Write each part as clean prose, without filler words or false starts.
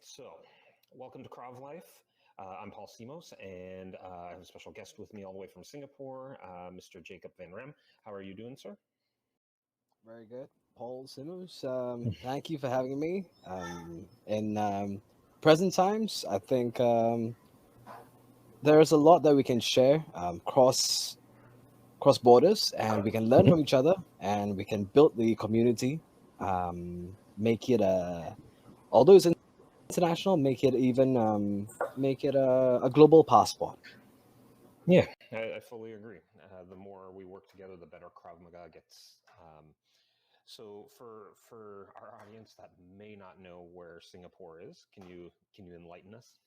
So, welcome to Kravlife. I'm Paul Simos, and I have a special guest with me all the way from Singapore, Mr. Jacob Van Rem. How are you doing, sir? Very good. Paul Simmons, thank you for having me. In present times, I think there's a lot that we can share cross borders, and we can learn Mhm. from each other, and we can build the community, make it although it's international, make it a global passport. Yeah, I fully agree. The more we work together, the better Krav Maga gets. So, for our audience that may not know where Singapore is, can you enlighten us?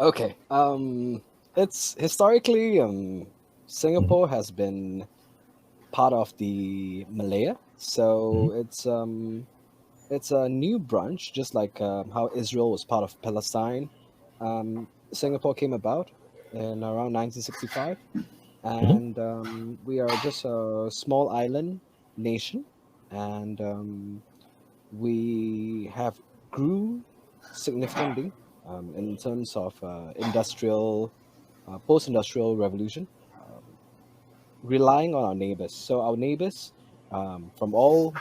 Okay. It's historically Mhm. Singapore has been part of the Malaya. Mhm. So it's a new branch, just like how Israel was part of Palestine. Singapore came about in around 1965, Mhm. and we are just a small island nation, and we have grew significantly in terms of post-industrial revolution. Um, Relying on our neighbors. So our neighbors from all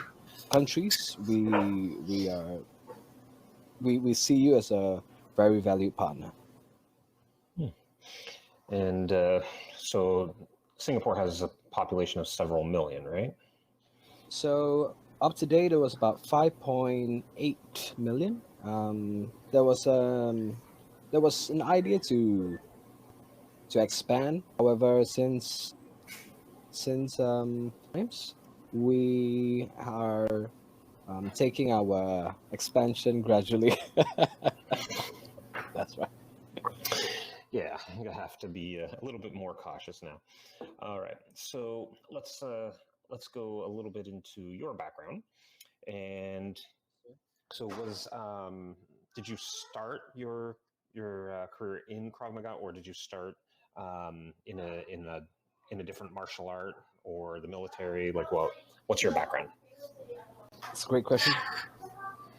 countries, we see you as a very valued partner. Hmm. And so, Singapore has a population of several million, right? So up to date, it was about 5.8 million. There was an idea to expand. However, since times we are taking our expansion gradually. That's right. Yeah, you have to be a little bit more cautious now. All right, so let's go a little bit into your background. And so, did you start your career in Krav Maga, or did you start in a different martial art or the military? Like, what's your background? It's a great question.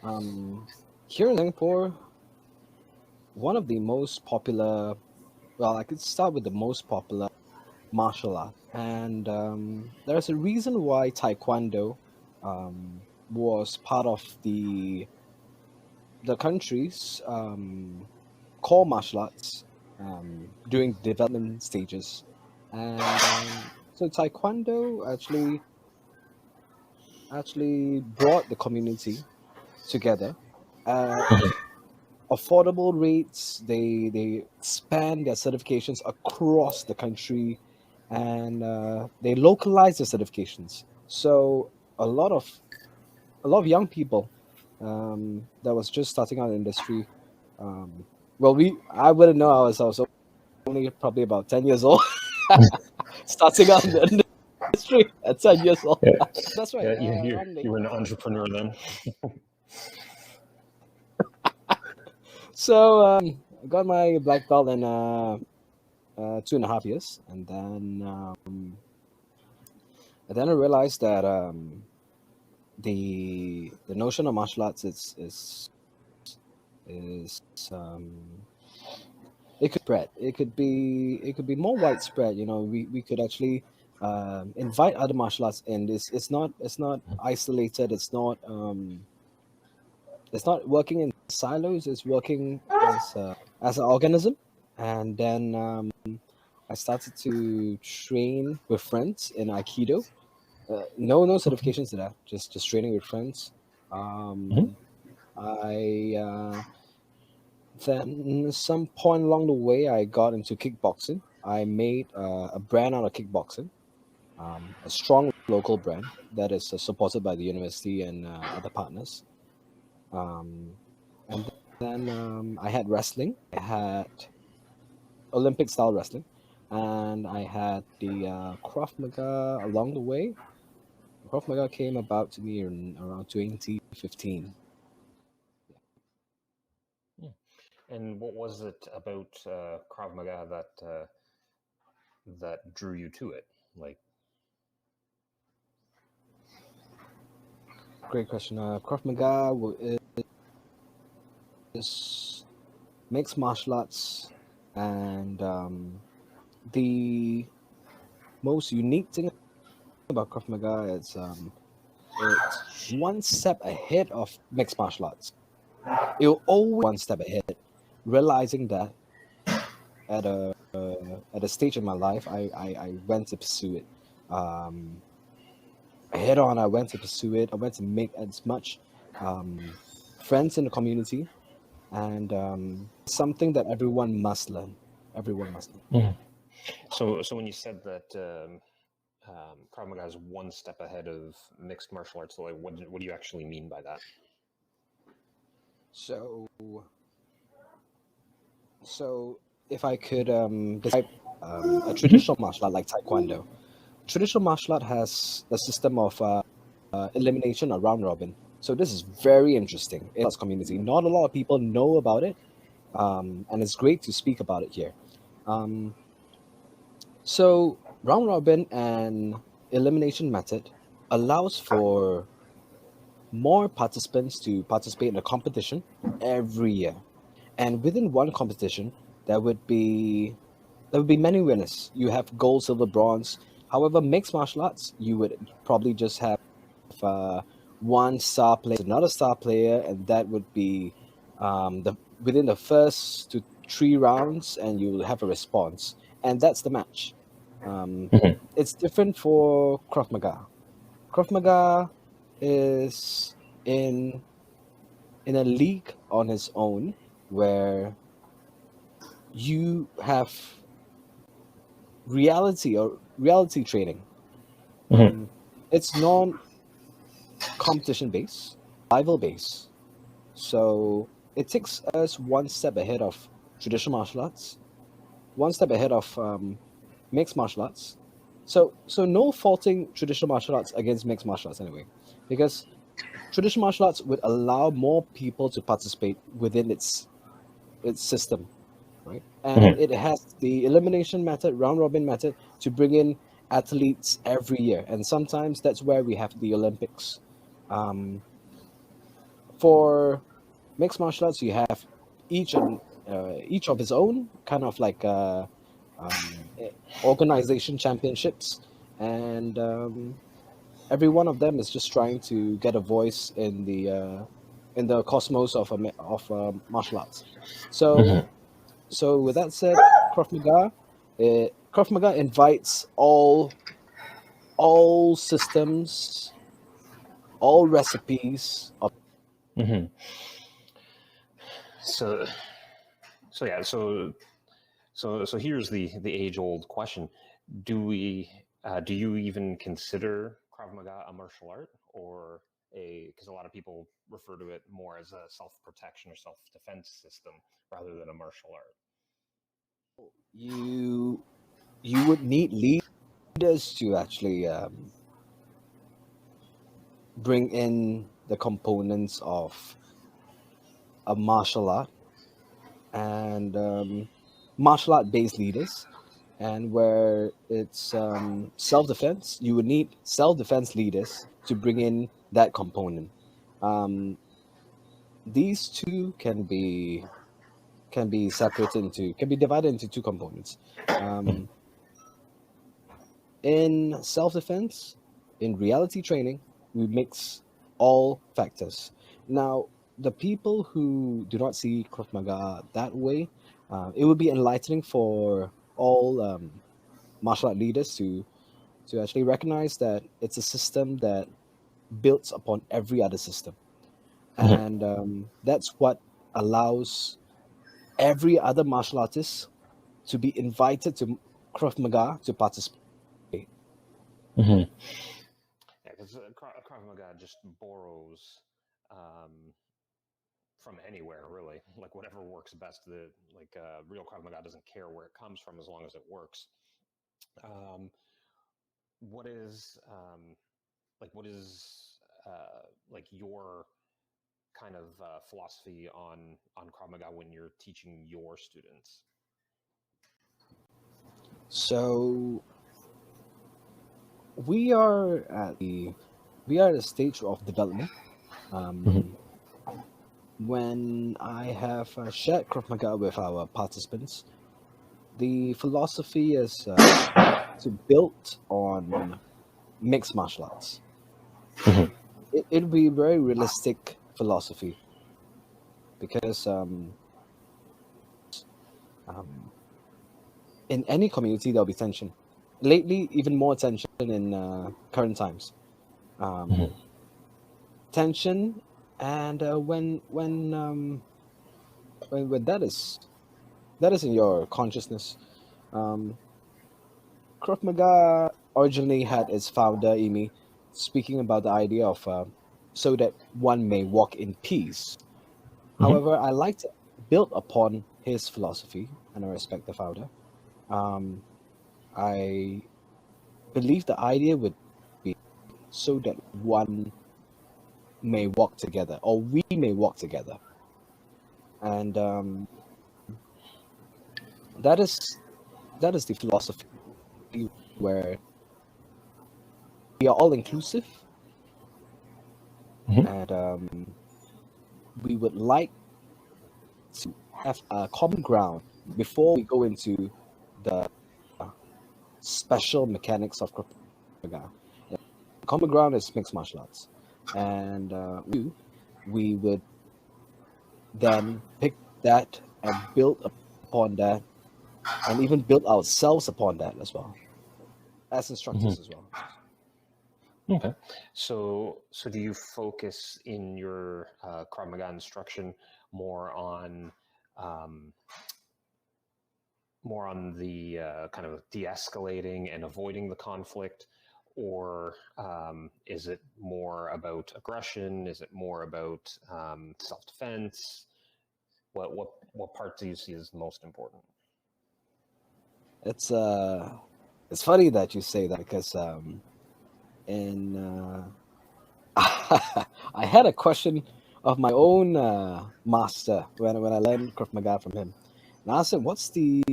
Um, Here in Singapore, one of the most popular, well, I could start with the most popular martial art. And there's a reason why Taekwondo was part of the country's core martial arts during development stages. And so Taekwondo actually brought the community together at affordable rates. They expand their certifications across the country, and they localize the certifications. So a lot of a lot of young people that was just starting out in the industry. Um, well, we I wouldn't know. I was only probably about 10 years old, starting out in the industry at 10 years old. Yeah, That's right. yeah, Around you were an entrepreneur then. so I got my black belt in 2.5 years, and then I realized that the notion of martial arts is it could spread. It could be more widespread. We could actually invite other martial arts in. It's not isolated. It's not working in silos. It's working as an organism. And then I started to train with friends in Aikido. No certifications to that. Just training with friends. Mhm. Um, I Then some point along the way, I got into kickboxing. I made a brand out of kickboxing, a strong local brand that is supported by the university and other partners. Um, and then I had wrestling. I had Olympic style wrestling, and I had the Krav Maga along the way. Krav Maga came about to me in around 2015. Yeah. And what was it about Krav Maga that drew you to it? Like, great question. Krav Maga is mixed martial arts, and the most unique thing about Krav Maga is it's one step ahead of mixed martial arts. It'll always one step ahead, realizing that at a stage in my life, I went to pursue it. Um, Head on, I went to pursue it. I went to make as much um, friends in the community, and something that everyone must learn. Everyone must learn. Mhm. So when you said that Krav Maga is one step ahead of mixed martial arts, like what do you actually mean by that? So, so if I could describe a traditional martial art like Taekwondo, traditional martial art has a system of elimination or round robin. So this is very interesting in the community. Not a lot of people know about it, and it's great to speak about it here. Um, so round robin and elimination method allows for more participants to participate in a competition every year, and within one competition, there would be there would be many winners. You have gold, silver, bronze. However, mixed martial arts, you would probably just have uh, one star player, another star player, and that would be the within the first to 3 rounds, and you will have a response, and that's the match. Um, Mhm. it's different for Krav Maga. Krav Maga is in in a league on its own where you have reality training. Mhm. It's non competition based, rival based. So it takes us one step ahead of traditional martial arts, one step ahead of mixed martial arts. So no faulting traditional martial arts against mixed martial arts anyway, because traditional martial arts would allow more people to participate within its system, right? And Mhm. it has the elimination method, round robin method, to bring in athletes every year, and sometimes that's where we have the Olympics. Um, for mixed martial arts, you have each of its own kind of like organization championships, and every one of them is just trying to get a voice in the cosmos of martial arts. So Mhm. so with that said, Krav Maga invites all systems, all recipes of. Mhm. So so yeah, so here's the age old question: do you even consider Krav Maga a martial art, or a because a lot of people refer to it more as a self protection or self defense system rather than a martial art? you you would need leaders to actually bring in the components of a martial art and martial art based leaders, and where it's self-defense, you would need self-defense leaders to bring in that component. um, these two can be divided into two components. um, in self-defense, in reality training, we mix all factors. Now, the people who do not see Krav Maga that way, it would be enlightening for all martial art leaders to actually recognize that it's a system that builds upon every other system, Mhm. and that's what allows every other martial artist to be invited to Krav Maga to participate. Mhm. Yeah, because Krav Maga just borrows um, from anywhere, really. Like whatever works best. Real Krav Maga doesn't care where it comes from as long as it works. Um, what is what is like your kind of philosophy on Krav Maga when you're teaching your students? So we are at the we are at a stage of development. Mhm. When I have shared Krav Maga with our participants, the philosophy is to build on mixed martial arts. Mhm. It'll be very realistic philosophy because um, in any community there'll be tension. Lately, even more tension in current times. Mhm. Um, Tension, and when that is in your consciousness. Um, Krav Maga originally had its founder Imi speaking about the idea of so that one may walk in peace. Mhm. However, I like to build upon his philosophy, and I respect the founder. Um, I believe the idea would be so that one may walk together, or we may walk together, and that is that is the philosophy where we are all inclusive, Mhm. and we would like to have a common ground before we go into the special mechanics of Krav Maga. The common ground is mixed martial arts, and we would then pick that and build upon that, and even build ourselves upon that as well as Mhm. instructors as well. Okay. So do you focus in your Krav Maga instruction more on um, the kind of de-escalating and avoiding the conflict, or is it more about aggression? Is it more about self-defense? What part do you see as most important? It's uh, it's funny that you say that because in I had a question of my own master when I learned Krav Maga from him, and I asked him, "What's the?"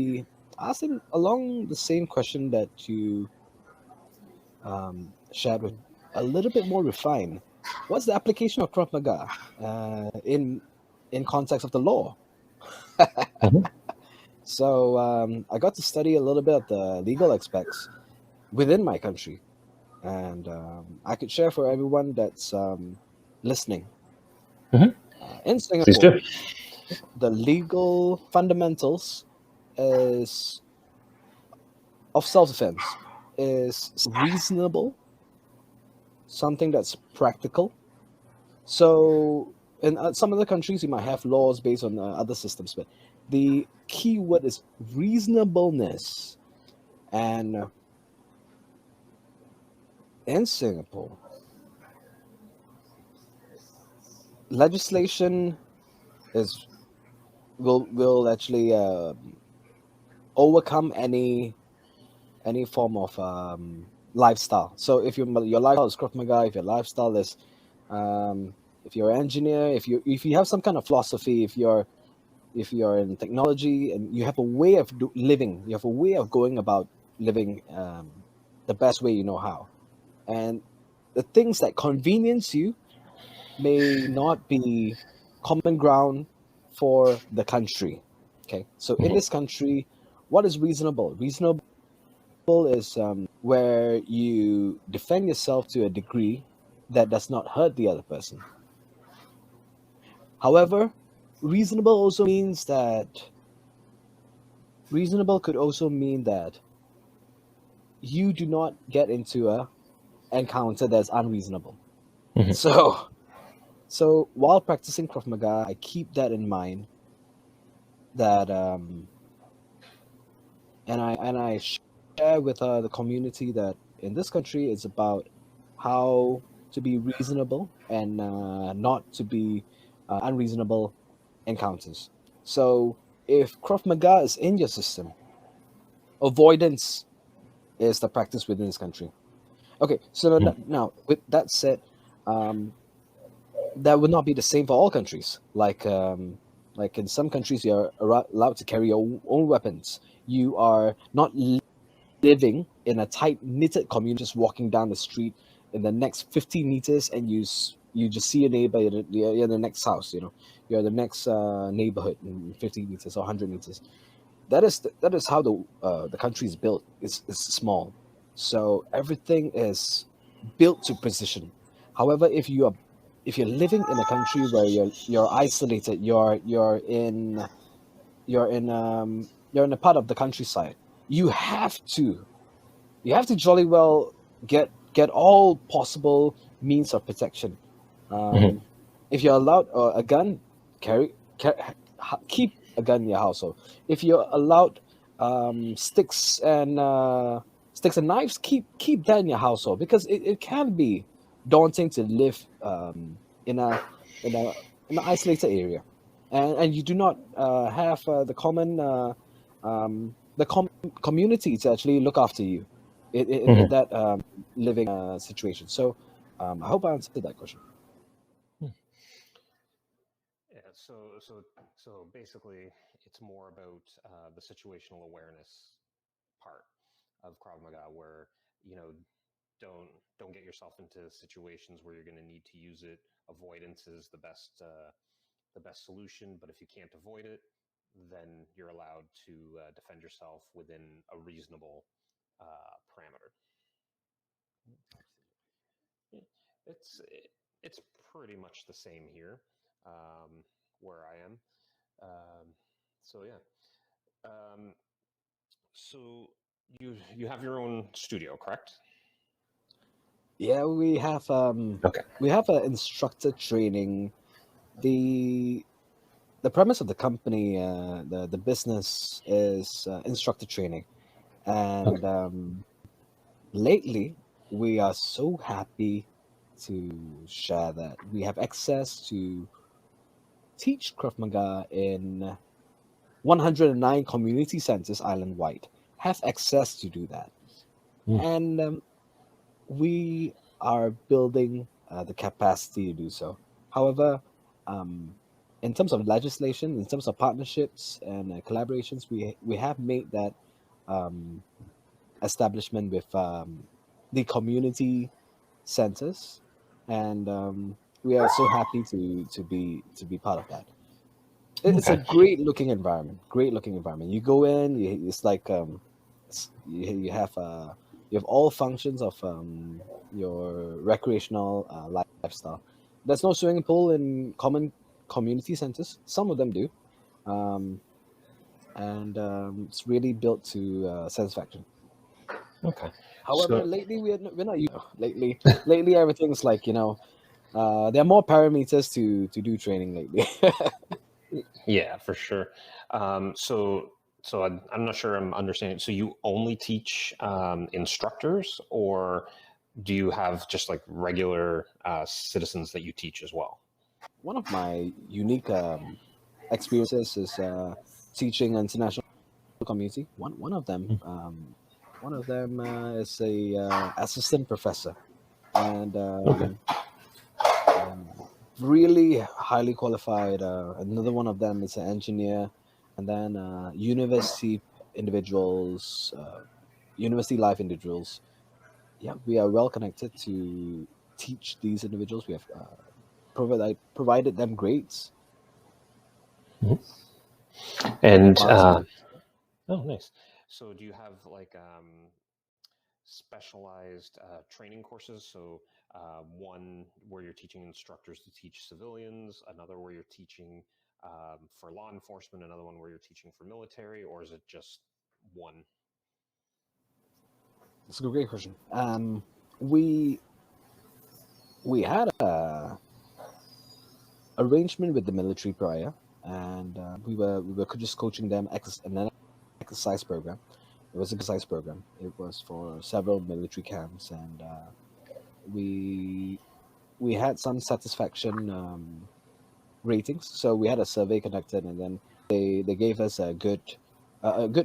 I asked him along the same question that you shared with, a little bit more refined. What's the application of Krav Maga in context of the law? Mhm. So I got to study a little bit of the legal aspects within my country, and I could share for everyone that's listening. Mhm. In Please Singapore, do. the legal fundamentals is of self-defense is reasonable, something that's practical. So in some other countries, you might have laws based on other systems, but the key word is reasonableness. And in Singapore, legislation is will actually overcome any form of lifestyle. So if your lifestyle is Krav Maga, if your lifestyle is um, if you're an engineer, if you have some kind of philosophy, if you're in technology and you have a way of living, you have a way of going about living the best way you know how, and the things that convenience you may not be common ground for the country. Okay, so in Mhm. this country, what is reasonable? Reasonable is where you defend yourself to a degree that does not hurt the other person. However, reasonable also means that reasonable could also mean that you do not get into a encounter that's unreasonable. Mhm. So while practicing Krav Maga, I keep that in mind that and I share with the community that in this country it's about how to be reasonable and not to be unreasonable encounters. So if Krav Maga is in your system, avoidance is the practice within this country. Okay, so Mhm. now with that said, um, that would not be the same for all countries. Like in some countries, you're allowed to carry your own weapons. You are not living in a tight knitted community, just walking down the street in the next 50 meters, and you just see your neighbor. You're in the next house. You're the next neighborhood in 50 meters or 100 meters. That is how the country is built. It's small, so everything is built to precision. However, if you're living in a country where you're isolated, you're in a part of the countryside, you have to jolly well get all possible means of protection. Mhm. Um, if you're allowed a gun, keep a gun in your household. If you're allowed sticks and knives, keep that in your household, because it can be daunting to live in a in a in an isolated area, and you do not have community to actually look after you in Mhm. that living situation. So I hope I answered that question. Yeah, so basically, it's more about the situational awareness part of Krav Maga, where you know don't don't get yourself into situations where you're going to need to use it. Avoidance is the best solution, but if you can't avoid it, then you're allowed to defend yourself within a reasonable parameter. Yeah, it's it's pretty much the same here, where I am. Um, so yeah. Um, so you have your own studio, correct? Yeah, Okay. we have an instructor training. The the premise of the company, the business is instructor training, Okay. and lately we are so happy to share that we have access to teach Krav Maga in 109 community centers island wide. Have access to do that, Mm. and we are building the capacity to do so. However, um, in terms of legislation, in terms of partnerships and collaborations, we have made that um, establishment with the community centers, and we are so happy to be part of that. It's a Okay. great looking environment. Great looking environment. You go in, it's like you have all functions of your recreational lifestyle. There's no swimming pool in common community centers. Some of them do, um, and it's really built to satisfaction. Okay. However, So lately we're not lately everything's like there are more parameters to do training lately. yeah, for sure. I'm not sure I'm understanding. So you only teach instructors, or do you have just like regular citizens that you teach as well? One of my unique experiences is teaching international community. One of them is a assistant professor, and Okay. really highly qualified. Another one of them is an engineer, and then individuals, university life individuals. Yeah, we are well connected to teach these individuals. We have provided them grades. Mhm. I And hope I answered. oh, nice. So do you have like specialized training courses? So one where you're teaching instructors to teach civilians, another where you're teaching for law enforcement, another one where you're teaching for military, or is it just one? It's a great question. We we had a arrangement with the military prior, and we were just coaching them an exercise program. It was an exercise program. It was for several military camps, and we we had some satisfaction ratings. So we had a survey conducted, and then they gave us a good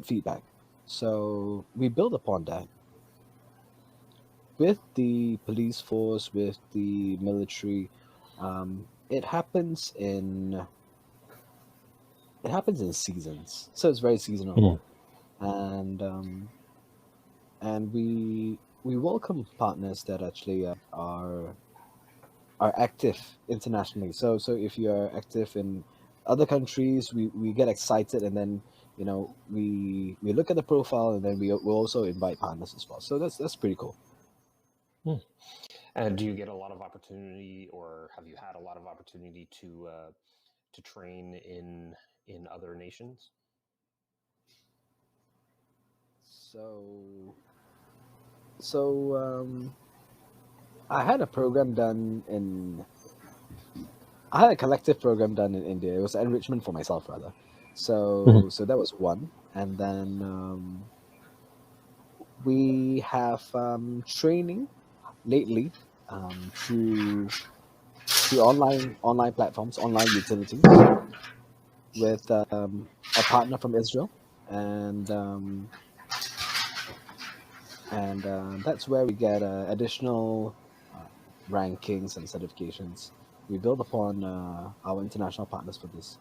feedback. So we built upon that with the police force, with the military. It happens in seasons, so it's very seasonal, Mhm. and and we we welcome partners that actually are active internationally. So if you are active in other countries, we get excited, and then we look at the profile, and then we also invite partners as well. So that's pretty cool. Hmm. And do you get a lot of opportunity, or have you had a lot of opportunity to train in other nations? So so I had a program done in I had a collective program done in India. It was enrichment for myself rather. So that was one, and then we have training lately through online platforms, online utilities, with a partner from Israel, and that's where we get additional uh, rankings and certifications. We build upon our international partners for this.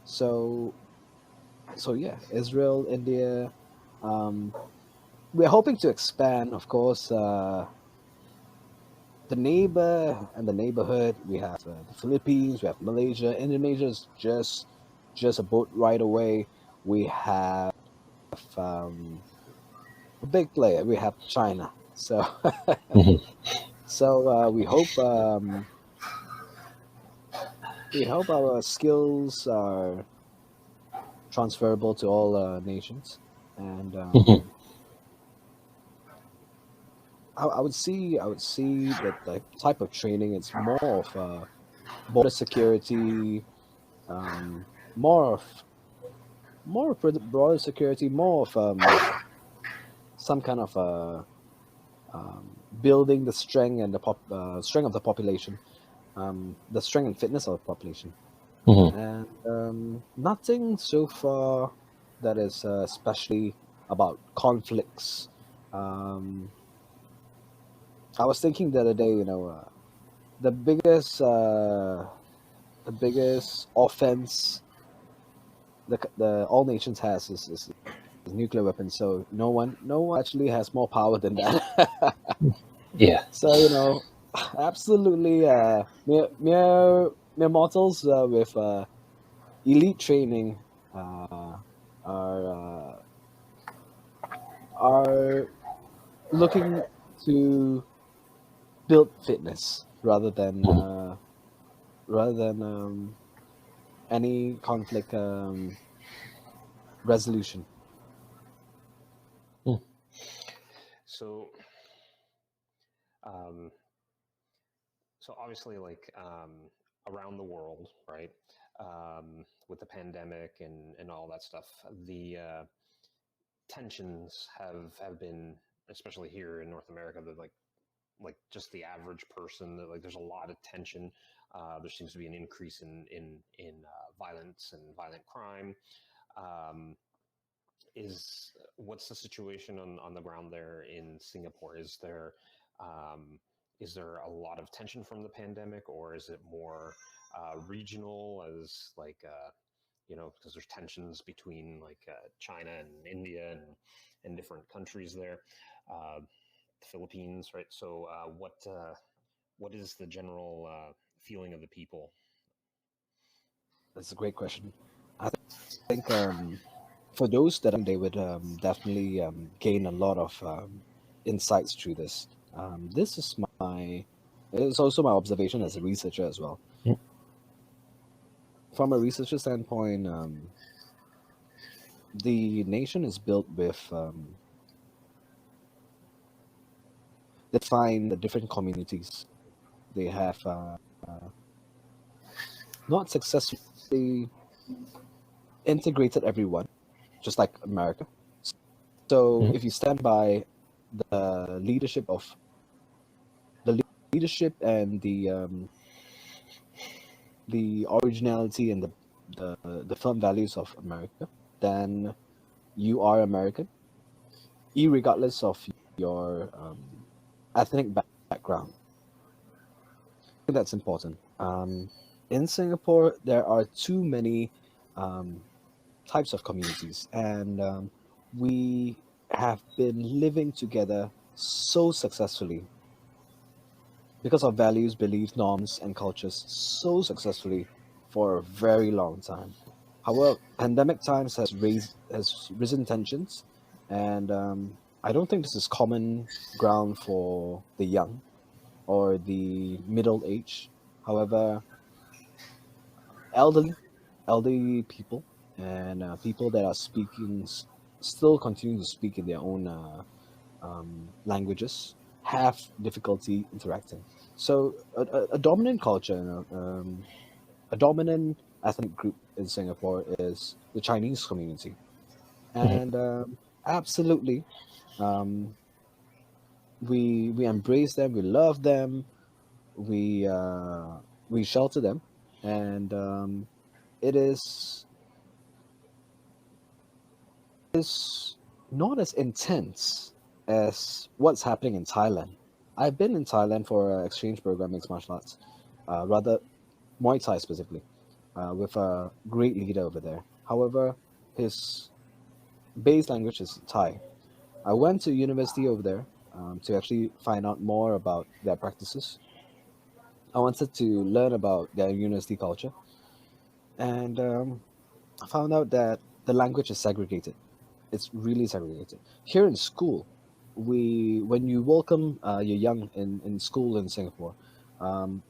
So so yeah, Israel, India. Um, we're hoping to expand, of course. The neighbor and the neighborhood. We have the Philippines. We have Malaysia. Indonesia is just a boat ride away. We have um, a big player. We have China. So Mhm. we hope our skills are transferable to all nations, and Mhm. I would see that the type of training, it's more of border security, um, more of broader security, more of some kind of building the strength and the strength of the population, the strength and fitness of the population, Mhm. and nothing so far that is especially about conflicts. Um, I was thinking the other day, the biggest offense the all nations has is nuclear weapons. So no one actually has more power than that. Yeah. So absolutely, mere mortals with elite training uh, are are looking to build fitness Mhm. rather than any conflict resolution. Mm. So, um, so obviously, like around the world, right? With the pandemic and all that stuff, the tensions have been, especially here in North America, that like just the average person, that like there's a lot of tension. There seems to be an increase in violence and violent crime. Um, is What's the situation on the ground there in Singapore? Um, is there a lot of tension from the pandemic, or is it more regional, as like because there's tensions between like China and India and different countries there, uh, the Philippines, right? So what is the general feeling of the people? That's a great question. I think for those that they would definitely gain a lot of insights through this. This is my It's also my observation as a researcher as well. Mm. From a researcher standpoint, the nation is built with define the different communities. They have not successfully integrated everyone, just like America. So Mhm. if you stand by the leadership of the leadership and the originality and the firm values of America, then you are American, irregardless of your ethnic background. I think that's important. In Singapore, there are too many um, types of communities, and we have been living together so successfully because of values, beliefs, norms, and cultures so successfully for a very long time. However, pandemic times has risen tensions, and I don't think this is common ground for the young or the middle age. However, elderly elderly people and people that are still continue to speak in their own languages have difficulty interacting. So a dominant culture, a dominant ethnic group in Singapore is the Chinese community, Mhm. and absolutely, um, we embrace them, we love them, we uh, we shelter them, and it is not as intense as what's happening in Thailand. I've been in Thailand for an exchange program, mixed martial arts, rather Muay Thai specifically, with a great leader over there. However, his base language is Thai. I went to university over there to actually find out more about their practices. I wanted to learn about their university culture, and I found out that the language is segregated. It's really segregated. Here in school, when you welcome your young in school in Singapore,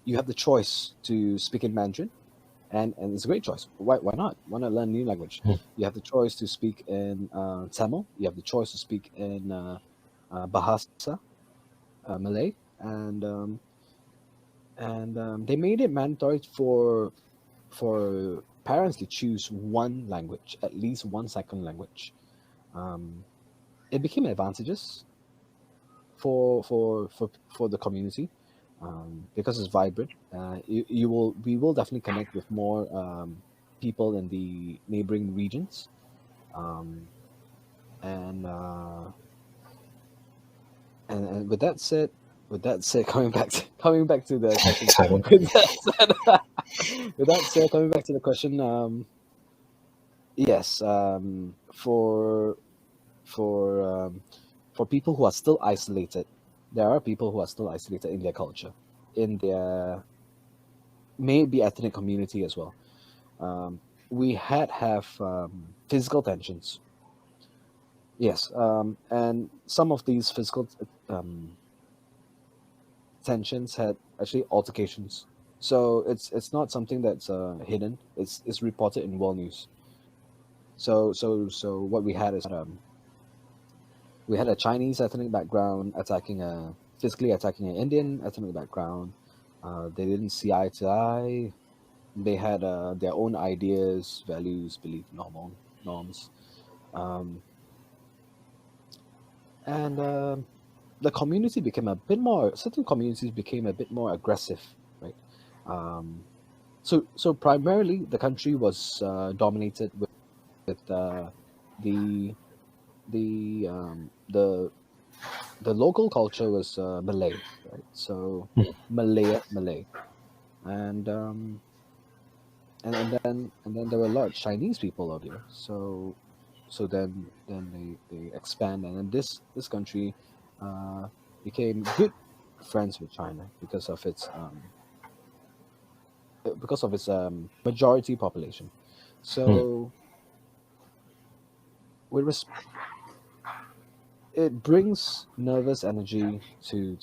you have the choice to speak in Mandarin, and it's a great choice. Why not? Why not learn a new language? You have the choice to speak in Tamil. You have the choice to speak in Bahasa, Malay, and they made it mandatory for parents to choose one language, at least one second language. Um, it became advantageous for the community because it's vibrant. You will we will definitely connect with more people in the neighboring regions, um, and, uh, and with that said, coming back to the question, Taiwan. with that with that said, coming back to the question, yes, for for people who are still isolated, there are people who are still isolated in their culture, in their maybe ethnic community as well. Um, we have physical tensions, yes, and some of these physical um, tensions had actually altercations. So it's not something that's hidden. It's reported in world news. So what we had a Chinese ethnic background attacking a physically attacking an Indian ethnic background. They didn't see eye to eye. They had their own ideas, values, belief, norms, um, and the community became a bit more. Certain communities became a bit more aggressive, right? Um, so primarily, the country was dominated with the the local culture was Malay, right? So Malay, and and then there were a lot of Chinese people out here. So then they expand, and then this country uh, became good friends with China because of its majority population. Mhm. So with res- it brings nervous energy to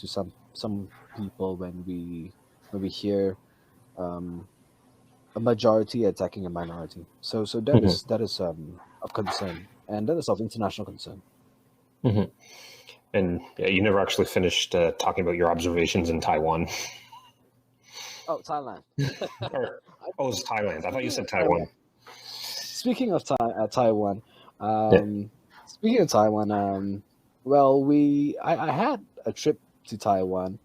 some people when we hear um, a majority attacking a minority. So Mhm. that is of concern, and that is of international concern. Mhm. And yeah, you never actually finished talking about your observations in Taiwan. Oh, Thailand. Or, oh, it was Thailand. I thought you Speaking said of Thailand, Taiwan. speaking of Taiwan, Yeah. speaking of Taiwan, well, I had a trip to Taiwan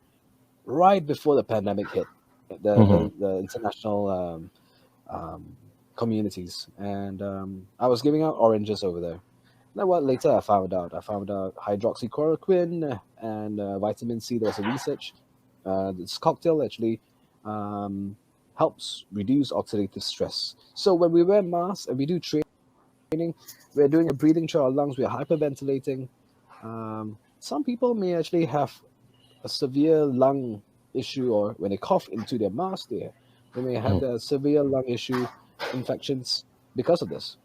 right before the pandemic hit, Hmm. the international um, communities, and I was giving out oranges over there. Now, what later I found out? I found out hydroxychloroquine and vitamin C. There was a research. This cocktail actually um, helps reduce oxidative stress. So when we wear masks and we do training, we're doing a breathing through our lungs. We're hyperventilating. some people may actually have a severe lung issue, or when they cough into their mask, they may have the severe lung issue infections because of this.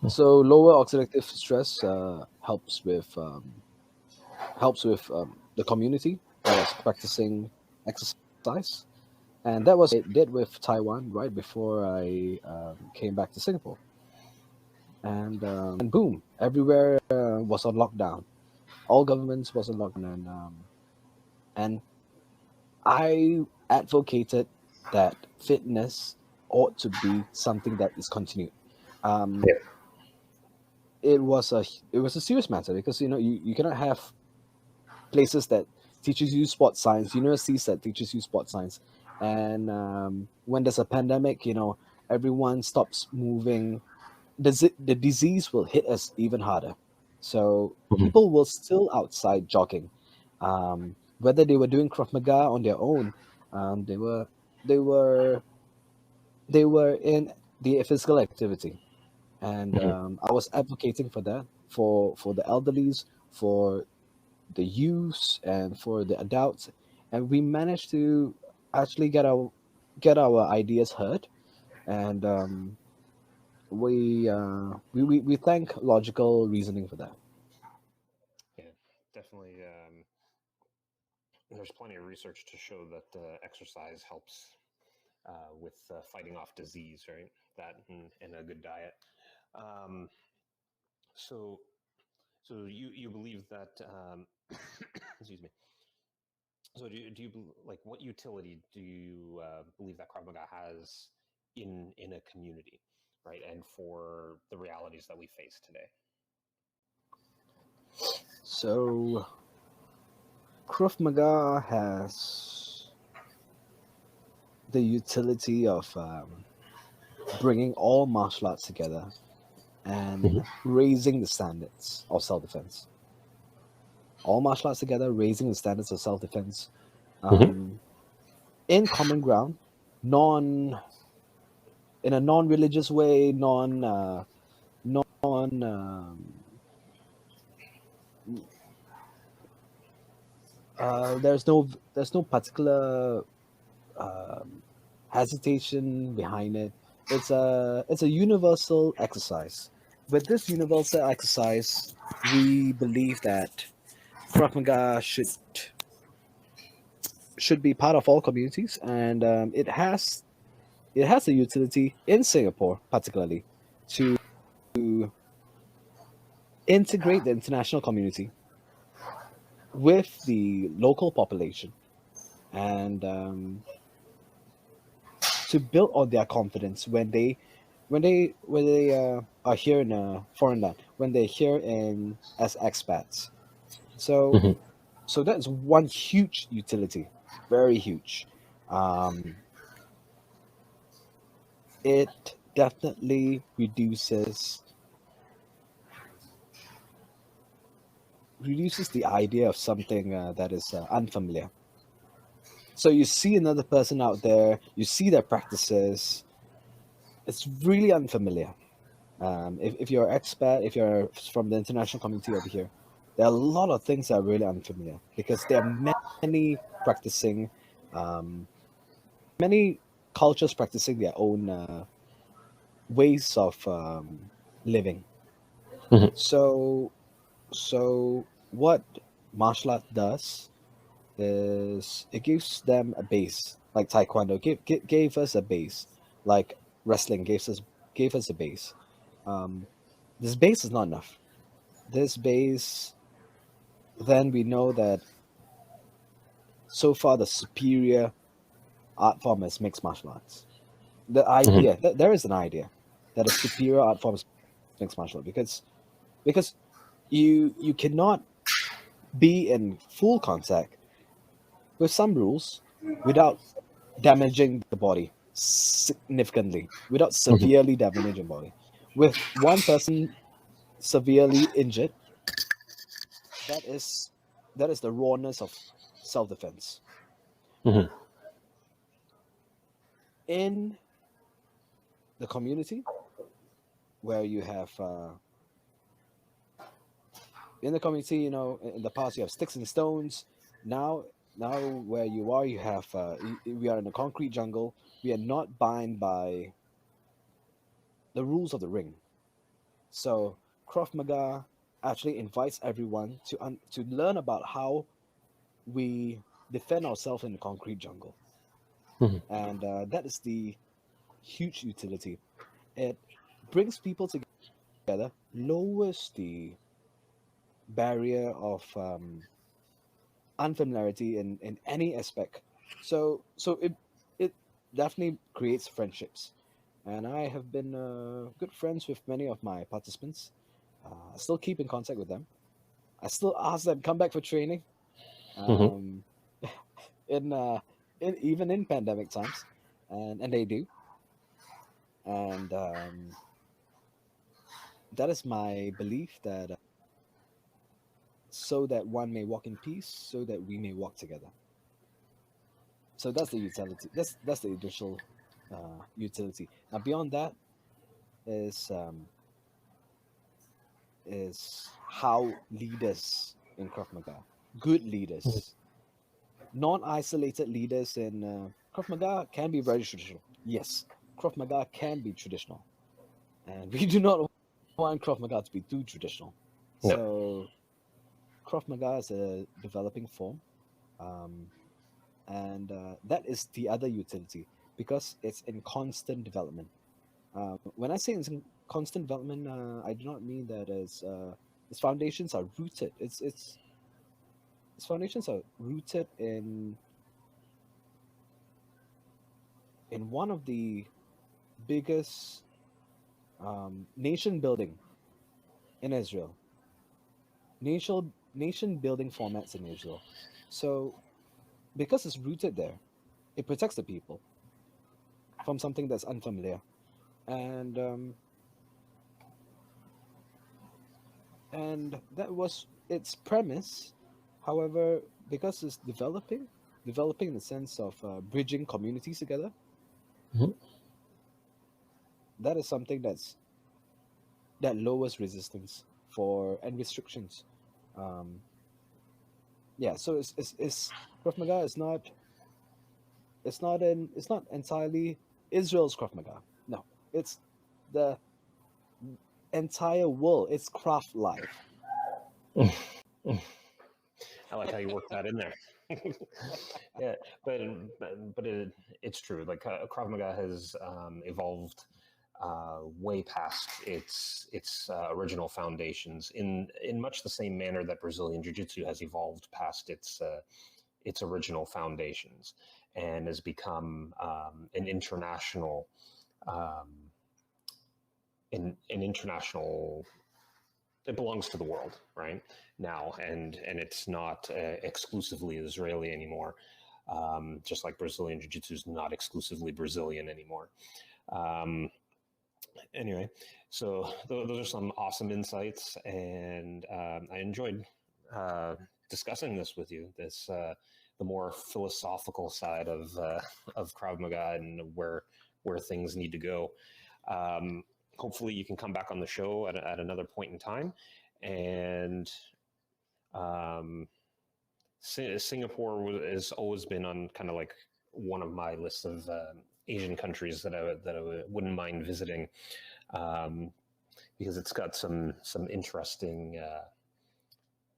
So lower oxidative stress helps with the community that was practicing exercise, and that was what I did with Taiwan right before I came back to Singapore. And boom, everywhere was on lockdown. All governments was on lockdown, and I advocated that fitness ought to be something that is continued. Um, Yeah. it was a serious matter because you cannot have places that teaches you sports science, universities that teaches you sports science, and when there's a pandemic, everyone stops moving. The disease will hit us even harder. So Mhm. people were still outside jogging, whether they were doing Krav Maga on their own. They were they were they were in the physical activity, and Mhm. I was advocating for that, for the elderlies, for the youths, and for the adults, and we managed to actually get our ideas heard, and we thank logical reasoning for that. Yeah, definitely. There's plenty of research to show that exercise helps with fighting off disease, right? That and a good diet. Um, so, so you believe that? Excuse me. So like what utility do you believe that Krav Maga has in a community, right? And for the realities that we face today. So Krav Maga has the utility of bringing all martial arts together and Mhm. raising the standards of self-defense. All martial arts together, raising the standards of self-defense, Mhm. um, in common ground, non in a non-religious way, non there's no particular um, hesitation behind it. It's a universal exercise. With this universal exercise, we believe that Krav Maga should be part of all communities, and it has a utility in Singapore, particularly to integrate the international community with the local population, and to build on their confidence when they are here in a foreign land, when they're here in as expats. So Mhm. so that's one huge utility, very huge. Um, it definitely reduces the idea of something that is unfamiliar. So you see another person out there, you see their practices. It's really unfamiliar. If you're an expat, if you're from the international community over here, there are a lot of things that are really unfamiliar because there are many practicing, um, many cultures practicing their own ways of living. Mhm. So, so what martial art does is it gives them a base, like Taekwondo gave us a base, like wrestling gave us a base. Um, this base is not enough. This base, then we know that so far the superior art form is mixed martial arts. The Mhm. idea that there is an idea that a superior art form is mixed martial art because you cannot be in full contact with some rules without damaging the body significantly, without Mhm. severely damaging the body. With one person severely injured, that is that is the rawness of self-defense. Mhm. In the community where you have in the community, in the past you have sticks and stones. Now where you are, you have we are in a concrete jungle. We are not bound by the rules of the ring. So Krav Maga actually invites everyone to learn about how we defend ourselves in the concrete jungle, Mhm. and that is the huge utility. It brings people together, lowers the barrier of unfamiliarity in any aspect. So it definitely creates friendships, and I have been good friends with many of my participants. I still keep in contact with them. I still ask them come back for training. Mhm. Um, in even in pandemic times, and they do, and that is my belief that so that one may walk in peace, so that we may walk together. So that's the utility. That's the initial utility. Now beyond that is um, is how leaders in Krav Maga, good Mhm. leaders, non-isolated leaders in Krav Maga can be very traditional. Yes, Krav Maga can be traditional, and we do not want Krav Maga to be too traditional. No. So Krav Maga is a developing form, um, and that is the other utility because it's in constant development. When I say it's in constant development, I do not mean that its foundations are rooted. Its foundations are rooted in one of the biggest nation building in Israel, nation building formats in Israel. So because it's rooted there, it protects the people from something that's unfamiliar, and that was its premise. However, because it's developing in the sense of bridging communities together, Mhm. that is something that lowers resistance for and restrictions. Um, yeah, so it's Krav Maga is not it's not entirely Israel's Krav Maga. No, it's the entire world. It's craft life. I like how you work that in there. Yeah, it's true. Like Krav Maga has evolved way past its original foundations in much the same manner that Brazilian Jiu Jitsu has evolved past its original foundations and has become an international um, an international. It belongs to the world right now, and it's not exclusively Israeli anymore. Just like Brazilian Jiu Jitsu is not exclusively Brazilian anymore. Um, anyway, so those are some awesome insights, and I enjoyed uh, discussing this with you. This the more philosophical side of Krav Maga and where things need to go. Um, hopefully, you can come back on the show at another point in time, and um, Singapore has always been on kind of like one of my lists of Asian countries that I wouldn't mind visiting, um, because it's got some interesting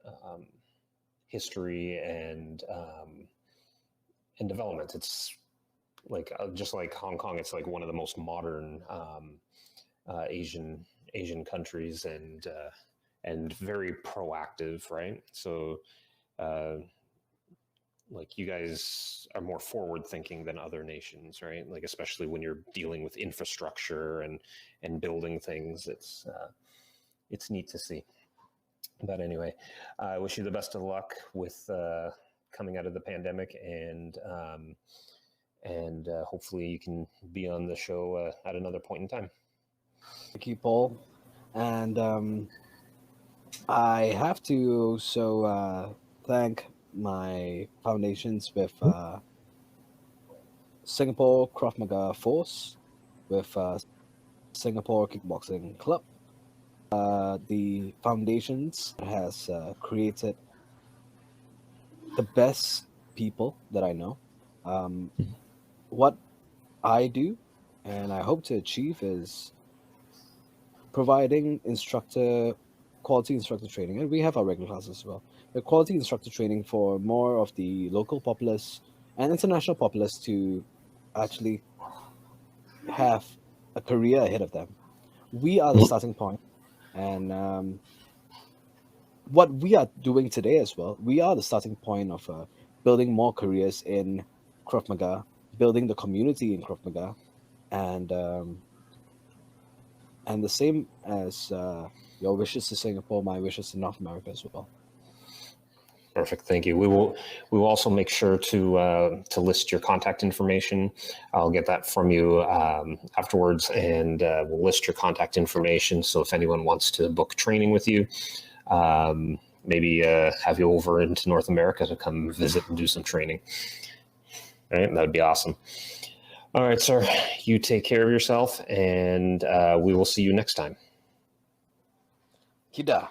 um, history and development. It's like just like Hong Kong, it's like one of the most modern Asian countries and very proactive, right? So uh, like you guys are more forward thinking than other nations, right? Like especially when you're dealing with infrastructure and building things, it's neat to see. But anyway, I wish you the best of luck with coming out of the pandemic, and hopefully you can be on the show at another point in time. Thank you, Paul. And I have to also thank my foundations with Singapore Krav Maga Force, with Singapore Kickboxing Club, the foundations that has created the best people that I know. What I do and I hope to achieve is providing quality instructor training, and we have our regular classes as well. But quality instructor training for more of the local populace and international populace to actually have a career ahead of them. We are the starting point, and what we are doing today as well, we are the starting point of building more careers in Krav Maga, building the community in Krav Maga, and the same as your wishes to Singapore, my wishes to North America as well. Perfect. Thank you. We will also make sure to list your contact information. I'll get that from you afterwards, and we'll list your contact information. So if anyone wants to book training with you, maybe have you over into North America to come visit and do some training. All right, that would be awesome. All right, sir. You take care of yourself, and we will see you next time. Kida.